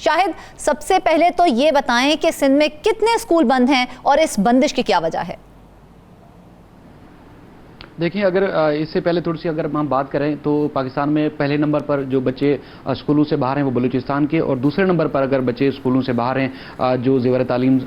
शाहिद, सबसे पहले तो ये बताएं कि सिंध में कितने स्कूल बंद हैं और इस बंदिश की क्या वजह है? देखिए, अगर इससे पहले थोड़ी सी अगर हम बात करें तो पाकिस्तान में पहले नंबर पर जो बच्चे स्कूलों से बाहर हैं वो बलूचिस्तान के, और दूसरे नंबर पर अगर बच्चे स्कूलों से बाहर हैं जो ज़ेवर तालीम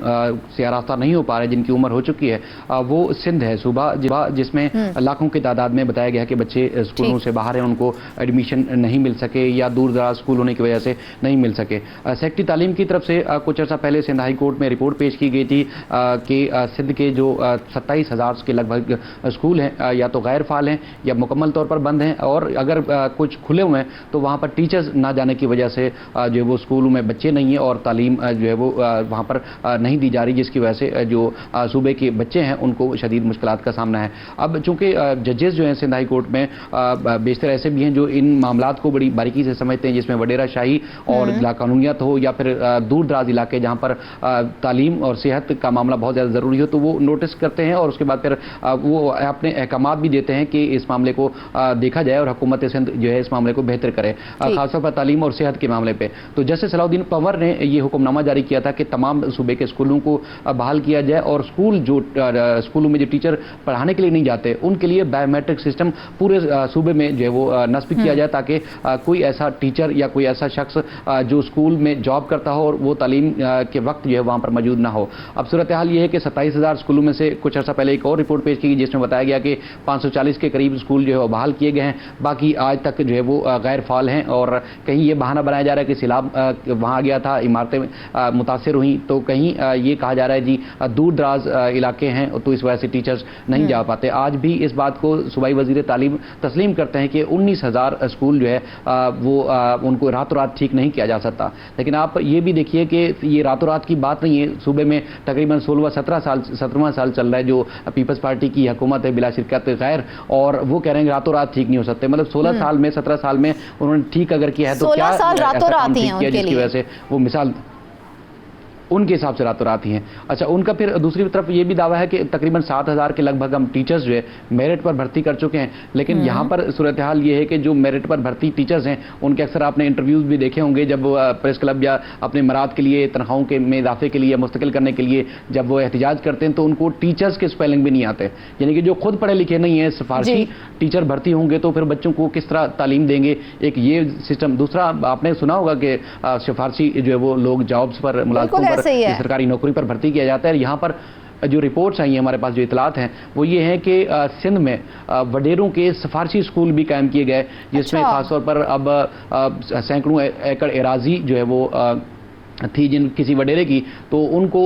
से आरास्ता नहीं हो पा रहे, जिनकी उम्र हो चुकी है, वो सिंध है सूबा, जिसमें लाखों की तादाद में बताया गया कि बच्चे स्कूलों से बाहर हैं, उनको एडमिशन नहीं मिल सके या दूर दराज स्कूल होने की वजह से नहीं मिल सके। सेक्रेटरी तालीम की तरफ से कुछ अर्सा पहले सिंध हाई कोर्ट में रिपोर्ट पेश की गई थी कि सिंध के जो 27,000 के लगभग स्कूल हैं या तो गैर फाल हैं या मुकम्मल तौर पर बंद हैं, और अगर कुछ खुले हुए हैं तो वहाँ पर टीचर्स ना जाने की वजह से जो है वो स्कूलों में बच्चे नहीं हैं और तालीम जो है वो वहाँ पर नहीं दी जा रही, जिसकी वजह से जो सूबे के बच्चे हैं उनको शदीद मुश्किलात का सामना है। अब चूँकि जजेस जो हैं सिंध हाई कोर्ट में बेशतर ऐसे भी हैं जो इन मामलात को बड़ी बारीकी से समझते हैं, जिसमें वडेरा शाही और कानूनियत हो या फिर दूर दराज इलाके जहाँ पर तालीम और सेहत का मामला बहुत ज़्यादा ज़रूरी हो, तो वो नोटिस करते हैं और उसके बाद फिर वो अपने अहकामात भी देते हैं कि इस मामले को देखा जाए और हुकूमत सिंध जो है इस मामले को बेहतर करे, खासतौर पर तालीम और सेहत के मामले पे। तो जस्टिस सलाउद्दीन पंवर ने ये हुक्मनामा जारी किया था कि तमाम सूबे के स्कूलों को बहाल किया जाए और स्कूलों में जो टीचर पढ़ाने के लिए नहीं जाते उनके लिए बायोमेट्रिक सिस्टम पूरे सूबे में जो है वो नस्ब किया जाए, ताकि कोई ऐसा टीचर या कोई ऐसा शख्स जो स्कूल में जॉब करता हो और वो तालीम के वक्त जो है वहाँ पर मौजूद ना हो। अब सूरत हाल ये है कि 27,000 स्कूलों में से कुछ अर्सा पहले एक और रिपोर्ट पेश की गई जिसमें बताया गया कि 540 के करीब स्कूल जो है वो बहाल किए गए हैं, बाकी आज तक जो है वो गैर फाल हैं, और कहीं ये बहाना बनाया जा रहा है कि सैलाब वहाँ आ गया था, इमारतें मुतासर हुई, तो कहीं ये कहा जा रहा है जी दूर दराज इलाके हैं तो इस वजह से टीचर्स नहीं जा पाते। आज भी इस बात को सूबाई वज़ीर तालीम तस्लीम करते हैं कि 19,000 स्कूल जो है वो उनको रातों रात ठीक नहीं किया जा सकता। लेकिन आप ये भी देखिए कि ये रातों रात की बात नहीं है, सूबे में तकरीबन 17वां साल चल रहा है जो पीपल्स पार्टी की हुकूमत है बिला शिरकत गैर, और वो कह रहे हैं रातों रात ठीक नहीं हो सकते। मतलब 16 साल में 17 साल में उन्होंने ठीक अगर किया है तो क्या साल रातों रात ही हैं जिसकी वजह से वो मिसाल उनके हिसाब से रातों रात ही हैं। अच्छा, उनका फिर दूसरी तरफ ये भी दावा है कि तकरीबन 7,000 के लगभग हम टीचर्स जो है मेरिट पर भर्ती कर चुके हैं, लेकिन यहाँ पर सूरत हाल ये है कि जो मेरिट पर भर्ती टीचर्स हैं उनके अक्सर आपने इंटरव्यूज़ भी देखे होंगे, जब प्रेस क्लब या अपने मराद के लिए तनख्वाहों के में इजाफे के लिए मुस्तकिल करने के लिए जब वो एहतजाज करते हैं तो उनको टीचर्स के स्पेलिंग भी नहीं आते, यानी कि जो खुद पढ़े लिखे नहीं है सिफारशी टीचर भर्ती होंगे तो फिर बच्चों को किस तरह तालीम देंगे, एक ये सिस्टम। दूसरा, आपने सुना होगा कि सिफारशी जो है वो लोग जॉब्स पर मुलाजमतों पर सरकारी नौकरी पर भर्ती किया जाता है। यहाँ पर जो रिपोर्ट्स आई हैं हमारे पास, जो इतलात हैं वो ये हैं कि सिंध में वडेरों के सिफारशी स्कूल भी कायम किए गए, जिसमें खासतौर पर अब सैकड़ों एकड़ एराजी जो है वो थी जिन किसी वडेरे की, तो उनको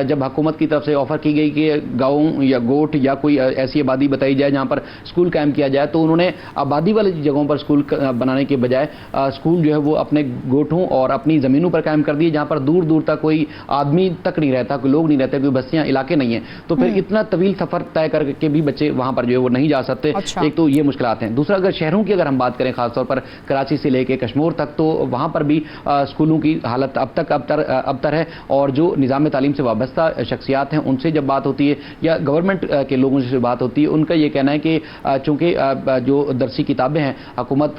जब हुकूमत की तरफ से ऑफर की गई कि गाँव या गोट या कोई ऐसी आबादी बताई जाए जहाँ पर स्कूल कायम किया जाए, तो उन्होंने आबादी वाली जगहों पर स्कूल बनाने के बजाय स्कूल जो है वो अपने गोठों और अपनी ज़मीनों पर कायम कर दिए, जहाँ पर दूर दूर तक कोई आदमी तक नहीं रहता, कोई लोग नहीं रहते, कोई बस्तियाँ इलाके नहीं हैं। तो फिर इतना तवील सफ़र तय करके भी बच्चे वहाँ पर जो है वो नहीं जा सकते। एक तो ये मुश्किलात हैं। दूसरा, अगर शहरों की अगर हम बात करें खासतौर पर कराची से लेकर कश्मीर तक, तो वहाँ पर भी स्कूलों की हालत अब तक अबतर है, और जो निज़ाम तालीम से वाबस्ता शख्सियात हैं उनसे जब बात होती है या गवर्नमेंट के लोगों से बात होती है, उनका ये कहना है कि चूँकि जो दरसी किताबें हैं हुकूमत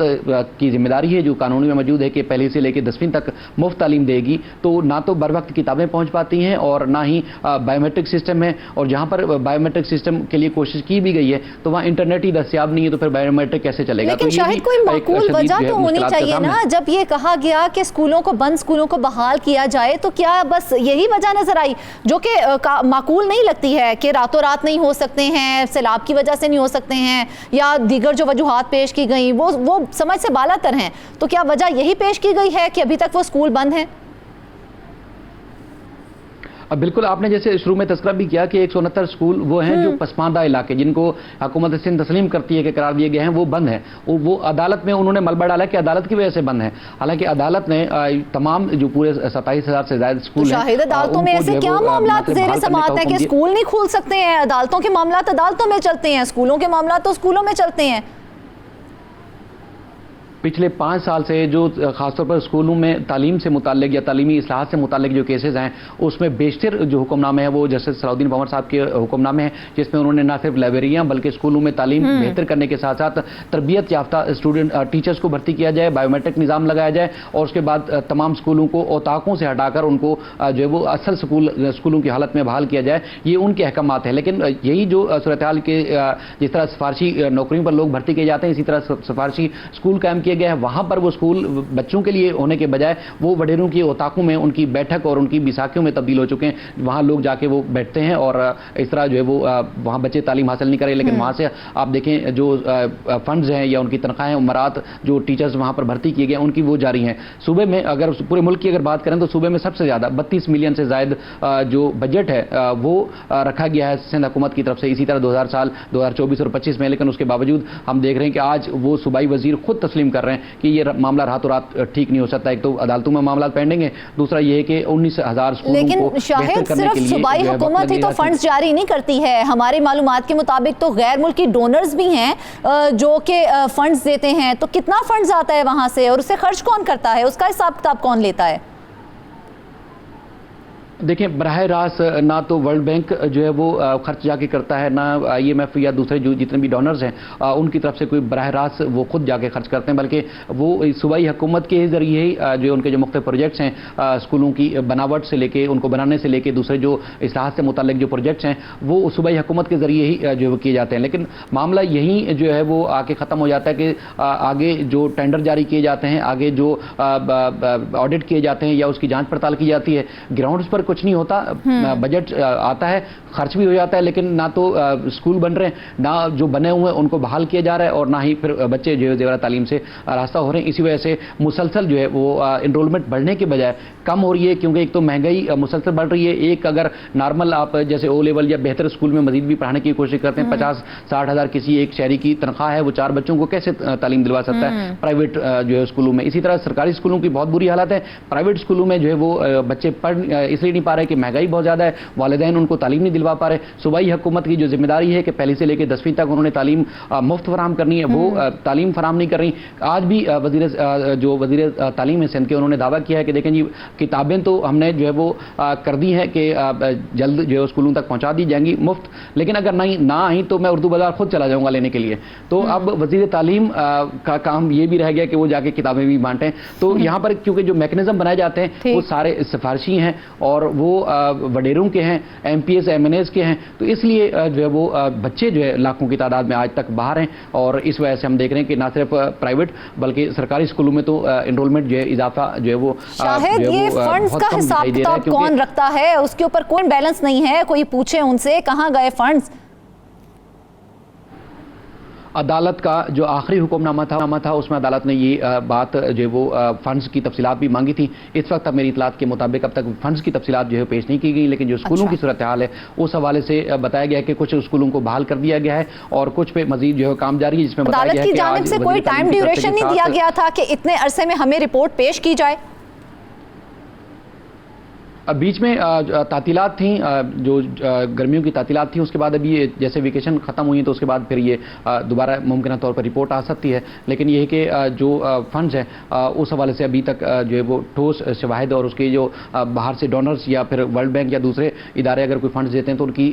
की जिम्मेदारी है जो कानून में मौजूद है कि पहली से लेकर 10वीं तक मुफ्त तालीम देगी, तो ना तो बर वक्त किताबें पहुँच पाती हैं और ना ही बायोमेट्रिक सिस्टम है, और जहाँ पर बायोमेट्रिक सिस्टम के लिए कोशिश की भी गई है तो वहाँ इंटरनेट ही दस्तियाब नहीं है, तो फिर बायोमेट्रिक कैसे चलेगा? लेकिन शायद कोई माकूल वजह तो होनी चाहिए ना, जब ये कहा गया कि स्कूलों को बहाल किया जाए, तो क्या बस यही वजह नजर आई जो कि माकूल नहीं लगती है कि रातों रात नहीं हो सकते हैं, सैलाब की वजह से नहीं हो सकते हैं, या दीगर जो वजूहात पेश की गई वो समझ से बालातर हैं, तो क्या वजह यही पेश की गई है कि अभी तक वो स्कूल बंद हैं? अब बिल्कुल आपने जैसे शुरू में तस्करा भी किया कि 169 स्कूल वो हैं जो पसमानदा इलाके जिनको हुकूमत सिंध तस्लीम करती है कि करार दिए गए हैं वो बंद हैं, वो अदालत में उन्होंने मलबा डाला कि अदालत की वजह से बंद है। हालांकि अदालत ने तमाम जो पूरे 27,000 से ज्यादा स्कूल हैं, शाहिद अदालतों में ऐसे क्या मामला ज़ेरे समाअत है कि स्कूल नहीं खुल सकते हैं? अदालतों के मामला अदालतों में चलते हैं, स्कूलों के मामला तो स्कूलों में चलते हैं। पिछले 5 साल से जो खासतौर पर स्कूलों में तालीम से मुताल्लिक या तालीमी इस्लाहात से मुताल्लिक जो केसेस हैं, उसमें बेशतर जो हुक्मनामे हैं वो जस्टिस सलाउद्दीन भंवर साहब के हुक्मनामे हैं, जिसमें उन्होंने न सिर्फ लाइब्रेरियाँ बल्कि स्कूलों में तालीम बेहतर करने के साथ साथ तरबियत याफ्ता स्टूडेंट टीचर्स को भर्ती किया जाए, बायोमेट्रिक निज़ाम लगाया जाए और उसके बाद तमाम स्कूलों को औताकों से हटाकर उनको जो है वो असल स्कूलों की हालत में बहाल किया जाए। ये उनके अहकामात है। लेकिन यही जो सूरत हाल के जिस तरह सिफारशी नौकरियों पर लोग भर्ती किए जाते हैं, इसी तरह सिफारशी स्कूल कायम किए गए हैं, वहाँ पर वो स्कूल बच्चों के लिए होने के बजाय वो वडेरों की औताकों में उनकी बैठक और उनकी बिसाखियों में तब्दील हो चुके हैं। वहाँ लोग जाके वो बैठते हैं और इस तरह जो है वो वहाँ बच्चे तालीम हासिल नहीं करें। लेकिन वहाँ से आप देखें जो फंड्स हैं या उनकी तनख्वाहें उमरात जो टीचर्स वहाँ पर भर्ती किए गए उनकी वो जारी हैं। सूबे में अगर पूरे मुल्क की अगर बात करें तो सूबे में सबसे ज़्यादा 32 मिलियन से ज़ायद जो बजट है वो रखा गया है सिंध हुकूमत की तरफ से इसी तरह 2024 और 25 में। लेकिन उसके बावजूद हम देख रहे हैं कि आज वो सूबाई वजीर खुद तस्लीम कर रहे हैं कि ये मामला रातों रात ठीक नहीं हो सकता। एक तो अदालतों में मामला पेंडिंग है, दूसरा ये है कि 19,000 स्कूलों को शाहिद सिर्फ सूबाई हुकूमत ही तो फंड्स जारी नहीं करती है। हमारी मालूमात के मुताबिक तो गैर मुल्की डोनर्स भी हैं जो कि फंड्स देते हैं। तो कितना फंड्स आता है वहां से और उसे खर्च कौन करता है, उसका हिसाब किताब कौन लेता है? देखिए, बराह रास्त ना तो वर्ल्ड बैंक जो है वो खर्च जाके करता है, ना IMF या दूसरे जो जितने भी डोनर्स हैं उनकी तरफ से कोई बराह रास्त वो खुद जाके खर्च करते हैं, बल्कि वो सूबाई हुकूमत के जरिए ही जो उनके जो मुख्तलिफ प्रोजेक्ट्स हैं स्कूलों की बनावट से लेके उनको बनाने से लेके दूसरे जो इस्लाहात से मुताल्लिक जो प्रोजेक्ट्स हैं वो सूबाई हुकूमत के जरिए ही जो किए जाते हैं। लेकिन मामला यही जो है वो आके ख़त्म हो जाता है कि आगे जो टेंडर जारी किए जाते हैं, आगे जो ऑडिट किए जाते हैं या उसकी जाँच पड़ताल की जाती है, ग्राउंड्स पर कुछ नहीं होता। बजट आता है, खर्च भी हो जाता है, लेकिन ना तो स्कूल बन रहे हैं, ना जो बने हुए हैं उनको बहाल किया जा रहा है और ना ही फिर बच्चे जो है ज़ेवर तालीम से रास्ता हो रहे हैं। इसी वजह से मुसलसल जो है वो इनरोलमेंट बढ़ने के बजाय कम हो रही है, क्योंकि एक तो महंगाई मुसलसल बढ़ रही है। एक अगर नॉर्मल आप जैसे O लेवल या बेहतर स्कूल में मजीद भी पढ़ाने की कोशिश करते हैं, 50-60 हज़ार किसी एक शहरी की तनख्वाह है, वो 4 बच्चों को कैसे तालीम दिलवा सकता है प्राइवेट जो है स्कूलों में। इसी तरह सरकारी स्कूलों की बहुत बुरी हालत है। प्राइवेट स्कूलों में जो है वो बच्चे पढ़ इसलिए नहीं पा रहे कि महंगाई बहुत ज़्यादा है, वालिदैन उनको तालीम नहीं दिलवा पा रहे। सूबाई हुकूमत की जो जिम्मेदारी है कि पहली से लेकर 10वीं तक उन्होंने तालीम मुफ्त फराम करनी है, वो तालीम फराम नहीं कर रही। आज भी वज़ीर तालीम है सिंध के, उन्होंने दावा किया है कि देखें जी, किताबें तो हमने जो है वो कर दी हैं कि जल्द जो है स्कूलों तक पहुँचा दी जाएंगी मुफ्त, लेकिन अगर ना आई तो मैं उर्दू बाजार खुद चला जाऊँगा लेने के लिए। तो अब वज़ीर तालीम का काम ये भी रह गया कि वो जाके किताबें भी बांटें। तो यहाँ पर क्योंकि जो मैकेनिज्म बनाए जाते हैं वो सारे सिफारशी हैं और वो वडेरों के हैं, MPS MNAs के हैं, तो इसलिए जो है वो बच्चे जो है लाखों की तादाद में आज तक बाहर हैं। और इस वजह से हम देख रहे हैं कि ना सिर्फ प्राइवेट बल्कि सरकारी स्कूलों में तो इनरोलमेंट जो है इजाफा जो है वो शाहिद ये फंड्स का हिसाब किताब कौन रखता है? उसके ऊपर कोई बैलेंस नहीं है, कोई पूछे उनसे कहाँ गए फंड्स? अदालत का जो आखिरी हुक्मनामा था उसमें अदालत ने ये बात जो है वो फंड्स की तफसीलात भी मांगी थी। इस वक्त अब मेरी इतलात के मुताबिक अब तक फंड्स की तफसीलात जो है पेश नहीं की गई, लेकिन जो स्कूलों की सूरत हाल है उस हवाले से बताया गया है कि कुछ स्कूलों को बहाल कर दिया गया है और कुछ पे मजीद जो है काम जारी है, जिसमें बताया गया है कि जानिब से कोई टाइम ड्यूरेशन नहीं दिया गया था कि इतने अरसे में हमें रिपोर्ट पेश की जाए। बीच में तातीलात थी, जो गर्मियों की तातीलात थी, उसके बाद अभी ये जैसे वेकेशन ख़त्म हुई तो उसके बाद फिर ये दोबारा मुमकिन तौर पर रिपोर्ट आ सकती है। लेकिन ये है कि जो फंड्स हैं उस हवाले से अभी तक जो है वो ठोस शवाहिद और उसके जो बाहर से डोनर्स या फिर वर्ल्ड बैंक या दूसरे इदारे अगर कोई फंड्स देते हैं तो उनकी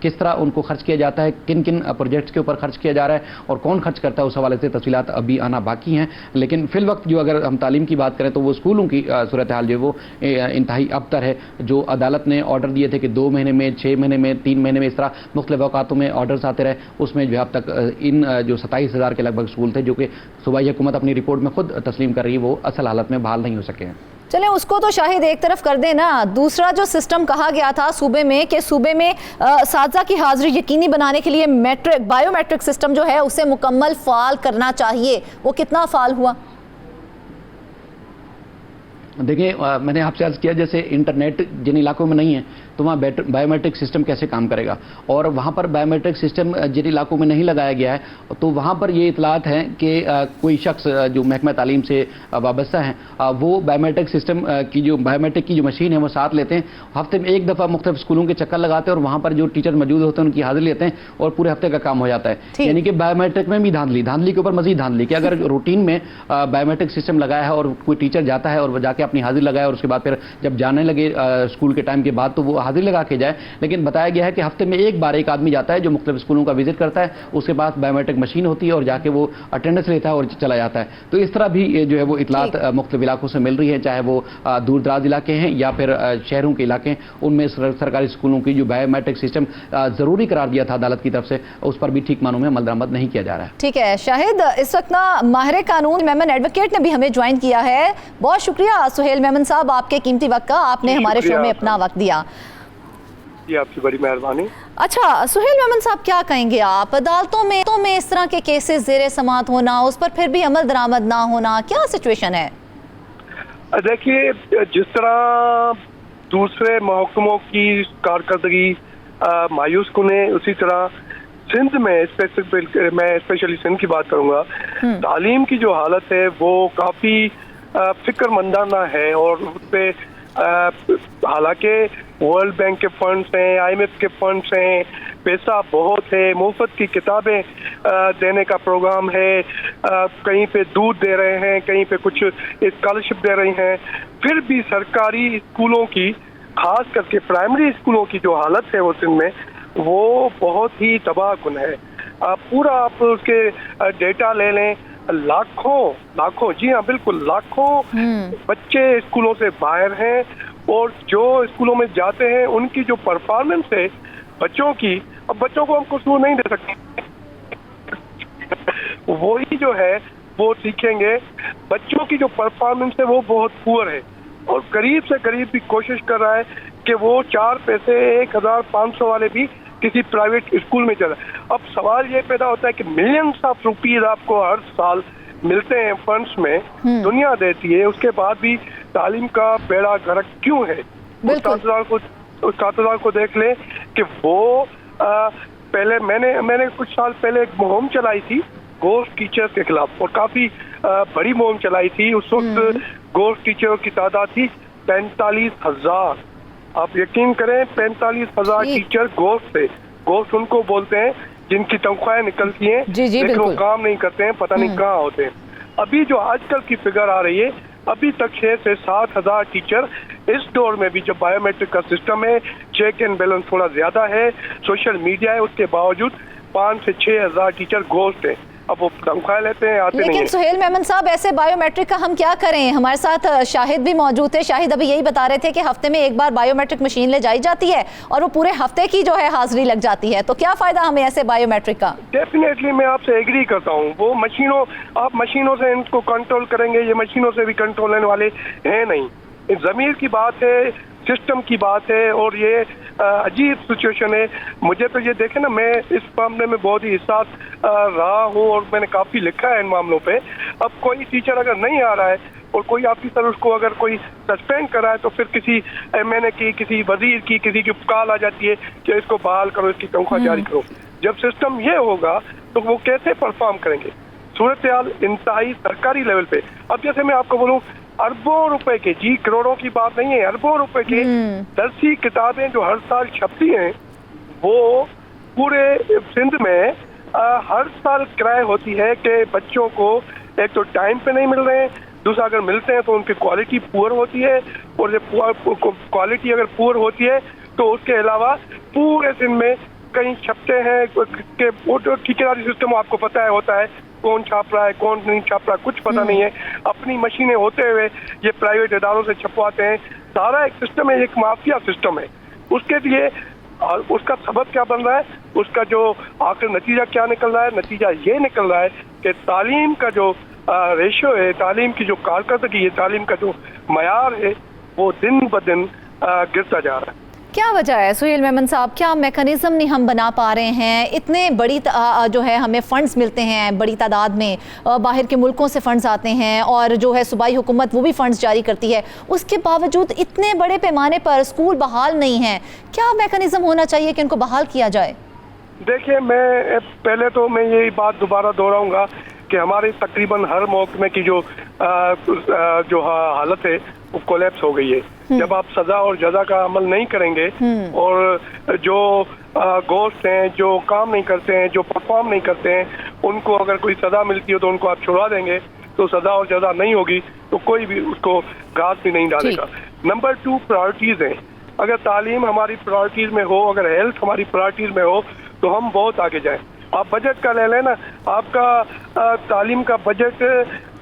किस तरह उनको खर्च किया जाता है, किन किन प्रोजेक्ट्स के ऊपर खर्च किया जा रहा है और कौन खर्च करता है, उस हवाले से तफसीलात अभी आना बाकी हैं। लेकिन फिल वक्त जो अगर हम तालीम की बात करें तो वो स्कूलों की सूरत हाल जो है वो इंतहाई अबतर है। जो अदालत ने ऑर्डर दिए थे कि 2 महीने में, 6 महीने में, 3 महीने में, इस तरह मुख्तलिफ अवकातों में ऑर्डर्स आते रहे, उसमें जो है अब तक इन जो 27,000 के लगभग स्कूल थे जो कि सूबाई हुकूमत अपनी रिपोर्ट में खुद तस्लीम कर रही है, वो असल हालत में बहाल नहीं हो सके हैं। चलें उसको तो शाहिद एक तरफ कर दें ना, दूसरा जो सिस्टम कहा गया था सूबे में कि सूबे में साजा की हाजिरी यकीनी बनाने के लिए बायोमेट्रिक सिस्टम जो है उसे मुकम्मल फाल करना चाहिए, वो कितना फाल हुआ? देखिए, मैंने आपसे अर्ज किया जैसे इंटरनेट जिन इलाकों में नहीं है तो वहाँ बायोमेट्रिक सिस्टम कैसे काम करेगा, और वहाँ पर बायोमेट्रिक सिस्टम जिन इलाकों में नहीं लगाया गया है तो वहाँ पर ये इतलात हैं कि कोई शख्स जो महकमा तालीम से वाबस्ता है वो बायोमेट्रिक सिस्टम की जो बायोमेट्रिक की जो मशीन है वो साथ लेते हैं, हफ्ते में एक दफ़ा मुख्तलिफ स्कूलों के चक्कर लगाते हैं और वहाँ पर जो टीचर मौजूद होते हैं उनकी हाजिरी लेते हैं और पूरे हफ्ते का काम हो जाता है। यानी कि बायोमेट्रिक में भी धांधली के ऊपर मजीद धांधली कि अगर रूटीन में बायोमेट्रिक सिस्टम लगाया है और कोई टीचर जाता है और वो जाके अपनी हाजिरी लगाए और उसके बाद फिर जब जाने लगे स्कूल के टाइम के बाद तो वो हाजिरी लगा के जाए, लेकिन बताया गया है कि हफ्ते में एक बार एक आदमी जाता है जो मुख्तलिफ स्कूलों का विजिट करता है, उसके पास बायोमेट्रिक मशीन होती है और जाके वो अटेंडेंस लेता है और चला जाता है। तो इस तरह भी जो है वो इतलात मुख्तलिफ इलाकों से मिल रही है, चाहे वो दूर दराज इलाके हैं या फिर शहरों के इलाके हैं, उनमें सरकारी स्कूलों की जो बायोमेट्रिक सिस्टम जरूरी करार दिया था अदालत की तरफ से उस पर भी ठीक मानों में अमल दरामद नहीं किया जा रहा है। ठीक है शाहिद, इस वक्त ना माहिर कानून मेमन एडवोकेट ने भी हमें ज्वाइन किया है। बहुत शुक्रिया सुहेल मेमन साहब आपके कीमती वक्त का, आपने हमारे शो में अपना वक्त दिया। जी आपकी बड़ी मेहरबानी। अच्छा सुहेल मेमन साहब, क्या कहेंगे आप, अदालतों में इस तरह के केसेस ज़ेरे समाअत होना, उस पर फिर भी अमल दरामद ना होना, क्या सिचुएशन है? देखिए, जिस तरह दूसरे महकमों की कारकर्दगी मायूस कुने, उसी तरह सिंध में मैं स्पेशली सिंध की बात करूंगा, तालीम की जो हालत है वो काफ़ी फिक्रमंदाना है और उस पर हालांकि वर्ल्ड बैंक के फंड्स हैं, IMF के फंड्स हैं, पैसा बहुत है, मुफ्त की किताबें देने का प्रोग्राम है, कहीं पे दूध दे रहे हैं, कहीं पे कुछ स्कॉलरशिप दे रही हैं, फिर भी सरकारी स्कूलों की, खास करके प्राइमरी स्कूलों की जो हालत है वो सिंध में वो बहुत ही तबाहकुन है। पूरा आप उसके डेटा ले लें, लाखों जी हाँ बिल्कुल लाखों बच्चे स्कूलों से बाहर हैं और जो स्कूलों में जाते हैं उनकी जो परफॉर्मेंस है बच्चों की, अब बच्चों को हम कसूर नहीं दे सकते, वही जो है वो सीखेंगे। बच्चों की जो परफॉर्मेंस है वो बहुत पुअर है और करीब से करीब भी कोशिश कर रहा है कि वो 4 पैसे 1500 वाले भी किसी प्राइवेट स्कूल में चला। अब सवाल ये पैदा होता है कि मिलियंस ऑफ रुपीज आपको हर साल मिलते हैं फंड्स में, दुनिया देती है, उसके बाद भी तालीम का बेड़ा गर्क क्यों है? उस कातदार को देख ले कि वो पहले मैंने कुछ साल पहले एक मुहिम चलाई थी गोस्ट टीचर्स के खिलाफ और काफी बड़ी मुहिम चलाई थी। उस वक्त गोस्ट टीचरों की तादाद थी 45,000। आप यकीन करें 45,000 टीचर गोस्ट थे। गोस्ट उनको बोलते हैं जिनकी तनख्वाहें निकलती हैं लेकिन वो काम नहीं करते हैं, पता नहीं कहाँ होते हैं। अभी जो आजकल की फिगर आ रही है, अभी तक 6 से 7,000 टीचर इस दौर में भी जब बायोमेट्रिक का सिस्टम है, चेक एंड बैलेंस थोड़ा ज्यादा है, सोशल मीडिया है, उसके बावजूद 5 से 6,000 टीचर गोस्ट है। अब वो तनख्वाह लेते हैं, आते नहीं। लेकिन सुहेल मेमन साहब, ऐसे बायोमेट्रिक का हम क्या करें? हमारे साथ शाहिद भी मौजूद थे। शाहिद अभी यही बता रहे थे कि हफ्ते में एक बार बायोमेट्रिक मशीन ले जाई जाती है और वो पूरे हफ्ते की जो है हाजिरी लग जाती है, तो क्या फायदा हमें ऐसे बायोमेट्रिक का? डेफिनेटली मैं आपसे एग्री करता हूँ। वो मशीनों, आप मशीनों से इनको कंट्रोल करेंगे, ये मशीनों से भी कंट्रोल लेने वाले हैं नहीं। ज़मीर की बात है, सिस्टम की बात है और ये अजीब सिचुएशन है। मुझे तो ये देखे ना, मैं इस मामले में बहुत ही हिसास रहा हूँ और मैंने काफ़ी लिखा है इन मामलों पे। अब कोई टीचर अगर नहीं आ रहा है और कोई ऑफिसर उसको अगर कोई सस्पेंड करा है तो फिर किसी MNA की, किसी वजीर की, किसी की कॉल आ जाती है कि इसको बहाल करो, इसकी तनख्वाह जारी करो। जब सिस्टम ये होगा तो वो कैसे परफॉर्म करेंगे? सूरत हाल इंतहाई सरकारी लेवल पे। अब जैसे मैं आपको बोलूँ, अरबों रुपए के, जी करोड़ों की बात नहीं है, अरबों रुपए के दरसी किताबें जो हर साल छपती हैं वो पूरे सिंध में हर साल किराए होती है कि बच्चों को एक तो टाइम पे नहीं मिल रहे हैं, दूसरा अगर मिलते हैं तो उनकी क्वालिटी पुअर होती है और जब क्वालिटी अगर पुअर होती है तो उसके अलावा पूरे सिंध में कहीं छपते हैं कि ठेकेदारी सिस्टम आपको पता है होता है, कौन छाप रहा है कौन नहीं छाप रहा कुछ पता नहीं है। अपनी मशीनें होते हुए ये प्राइवेट इदारों से छपवाते हैं। सारा एक सिस्टम है, एक माफिया सिस्टम है। उसके लिए उसका सबब क्या बन रहा है, उसका जो आखिर नतीजा क्या निकल रहा है? नतीजा ये निकल रहा है कि तालीम का जो रेशो है, तालीम की जो कारकर्दगी है, तालीम का जो मयार है वो दिन ब दिन गिरता जा रहा है। क्या वजह है सुहेल मेमन साहब, क्या मैकेनिज्म नहीं हम बना पा रहे हैं? इतने बड़ी जो है हमें फंड्स मिलते हैं बड़ी तादाद में, बाहर के मुल्कों से फंड्स आते हैं और जो है सूबाई हुकूमत वो भी फंड्स जारी करती है, उसके बावजूद इतने बड़े पैमाने पर स्कूल बहाल नहीं हैं। क्या मैकेनिज्म होना चाहिए कि उनको बहाल किया जाए? देखिए, मैं पहले तो मैं यही बात दोबारा दोहराऊंगा कि हमारी तकरीबन हर महकमे की जो हालत है वो कोलैप्स हो गई है। जब आप सजा और जजा का अमल नहीं करेंगे और जो गोश्त हैं, जो काम नहीं करते हैं, जो परफॉर्म नहीं करते हैं, उनको अगर कोई सजा मिलती है तो उनको आप छुड़ा देंगे, तो सजा और जजा नहीं होगी तो कोई भी उसको घास भी नहीं डालेगा। नंबर 2, प्रायोरिटीज हैं। अगर तालीम हमारी प्रायोरिटीज में हो, अगर हेल्थ हमारी प्रायोरिटीज में हो तो हम बहुत आगे जाएं। आप बजट का ले लें ना, आपका तालीम का बजट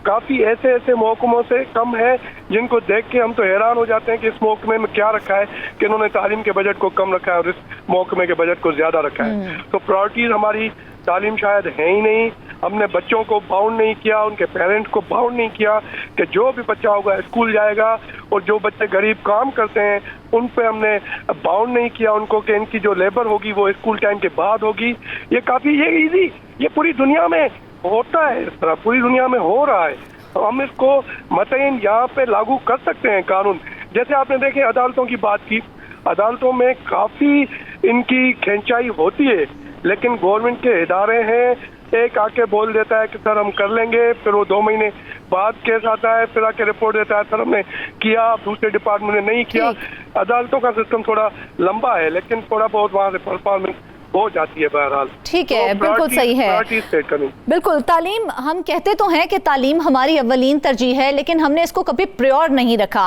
काफी ऐसे महकमों से कम है जिनको देख के हम तो हैरान हो जाते हैं कि इस महकमे में क्या रखा है कि इन्होंने तालीम के बजट को कम रखा है और इस महकमे के बजट को ज्यादा रखा है। तो प्रायोरिटीज हमारी तालीम शायद है ही नहीं। हमने बच्चों को बाउंड नहीं किया, उनके पेरेंट्स को बाउंड नहीं किया कि जो भी बच्चा होगा स्कूल जाएगा, और जो बच्चे गरीब काम करते हैं उन पे हमने बाउंड नहीं किया उनको कि इनकी जो लेबर होगी वो स्कूल टाइम के बाद होगी। ये काफी ये इजी, ये पूरी दुनिया में होता है, इस तरह पूरी दुनिया में हो रहा है। तो हम इसको मतयन यहाँ पे लागू कर सकते हैं कानून। जैसे आपने देखे अदालतों की बात की, अदालतों में काफी इनकी खिंचाई होती है, लेकिन गवर्नमेंट के इदारे हैं, एक आके बोल देता है कि सर हम कर लेंगे, फिर वो 2 महीने बाद केस आता है, फिर आके रिपोर्ट देता है सर हमने किया, दूसरे डिपार्टमेंट ने नहीं किया। अदालतों का सिस्टम थोड़ा लंबा है, लेकिन थोड़ा बहुत वहाँ से परफॉर्मेंस हो जाती है बहरहाल। ठीक है, तो बिल्कुल सही है। बिल्कुल, तालीम हम कहते तो हैं कि तालीम हमारी अव्वलीन तरजीह है, लेकिन हमने इसको कभी प्रायोर नहीं रखा।